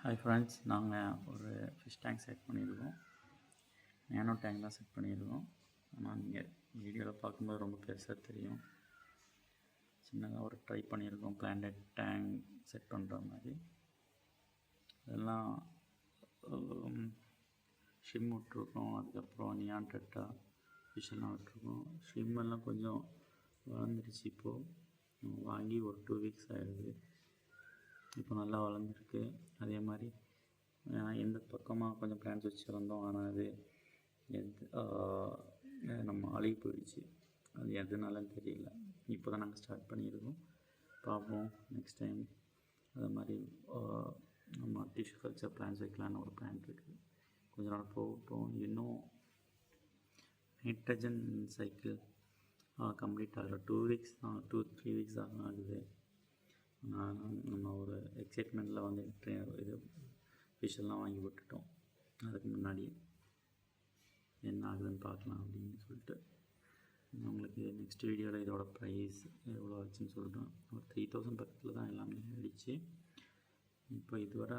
Hi friends, நாங்கள் ஒரு fish tank set பண்ணியிருக்கோம். நேனோ டேங்க் தான் செட் பண்ணியிருக்கோம். ஆனால் நீங்கள் வீடியோவில் பார்க்கும்போது ரொம்ப பெருசாக தெரியும். சின்னதாக ஒரு ட்ரை பண்ணியிருக்கோம் பிளான்டட் டேங்க் செட் பண்ணுற மாதிரி. அதெல்லாம் ஷிம் விட்ருக்கோம், அதுக்கப்புறம் நியான் டெட்டா ஃபிஷ் எல்லாம் விட்ருக்கோம். ஷிம் எல்லாம் கொஞ்சம் வளர்ந்துருச்சு. இப்போது வாங்கி ஒரு 2 வீக்ஸ் ஆகிடுது. இப்போ நல்லா வளர்ந்துருக்கு. அதே மாதிரி எந்த பக்கமாக கொஞ்சம் பிளான்ஸ் வச்சுருந்தோம், ஆனால் அது நம்ம அழுகி போயிடுச்சு. அது எதுனாலன்னு தெரியல. இப்போ தான் நாங்கள் ஸ்டார்ட் பண்ணியிருக்கோம். பார்ப்போம் நெக்ஸ்ட் டைம் அது மாதிரி நம்ம டிஷ்யூ கல்ச்சர் பிளான்ஸ் வைக்கலான்னு ஒரு பிளான் இருக்குது. கொஞ்ச நாள் போகட்டும். இன்னும் நைட்ரஜன் சைக்கிள் கம்ப்ளீட் ஆகல. 2 வீக்ஸ் தான், 2-3 வீக்ஸ் தான் ஆகுது. நம்ம ஒரு எக்ஸைட்மெண்ட்டில் வந்து இது ஃபிஷ்ஷெல்லாம் வாங்கி விட்டுட்டோம். அதுக்கு முன்னாடி என்ன ஆகுதுன்னு பார்க்கலாம் அப்படின்னு சொல்லிட்டு உங்களுக்கு நெக்ஸ்ட் வீடியோவில் இதோட ப்ரைஸ் எவ்வளோ ஆச்சுன்னு சொல்கிறேன். ஒரு 3000 பக்கத்தில் தான் எல்லாமே ஆகிடுச்சு. இப்போ இதுவரை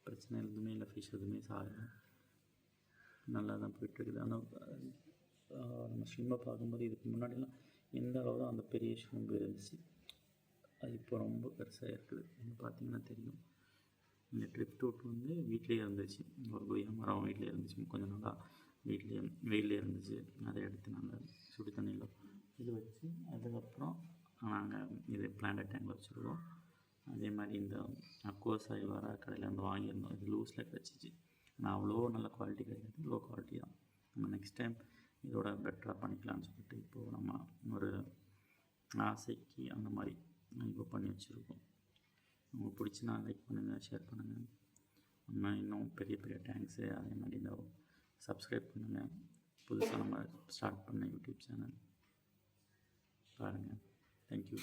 பிரச்சனை எதுவுமே இல்லை. ஃபிஷ் எதுவுமே சாகலை, நல்லா தான் போயிட்டுருக்குது. ஆனால் நம்ம ஷிம்மை பார்க்கும்போது இதுக்கு முன்னாடிலாம் எந்த அளவு தான் அந்த பெரிய ஷிம்பு இருந்துச்சு, அது இப்போ ரொம்ப பெருசாக இருக்குது. நீங்கள் பார்த்தீங்கன்னா தெரியும். இந்த ட்ரிப் டூட் வந்து வீட்லேயே இருந்துச்சு. ஒரு கொய்யா மரம் வீட்டிலே இருந்துச்சு. கொஞ்சம் நல்லா வெயிலே இருந்துச்சு. அதை எடுத்து நாங்கள் சுடு தண்ணியில் இது வச்சு அதுக்கப்புறம் நாங்கள் இது பிளான்டட் டேங்கில் வச்சுருக்கோம். அதே மாதிரி இந்த அக்வா சாயில் வர கடையில் வந்து வாங்கியிருந்தோம். இது லூஸில் கிடச்சிச்சு. ஆனால் அவ்வளோ நல்ல குவாலிட்டி கிடையாது, லோ குவாலிட்டி தான். நம்ம நெக்ஸ்ட் டைம் இதோட பெட்டராக பண்ணிக்கலாம்னு சொல்லிட்டு இப்போது நம்ம ஒரு ஆசைக்கு அந்த மாதிரி இப்போ பண்ணி வச்சுருக்கோம். உங்களுக்கு பிடிச்சினா லைக் பண்ணுங்கள், ஷேர் பண்ணுங்கள். நம்ம இன்னும் பெரிய பெரிய டேங்க்ஸு அதே மாதிரி இந்த சப்ஸ்கிரைப் பண்ணுங்கள். புதுசாக நம்ம ஸ்டார்ட் பண்ண யூடியூப் சேனல் பாருங்கள். தேங்க்யூ.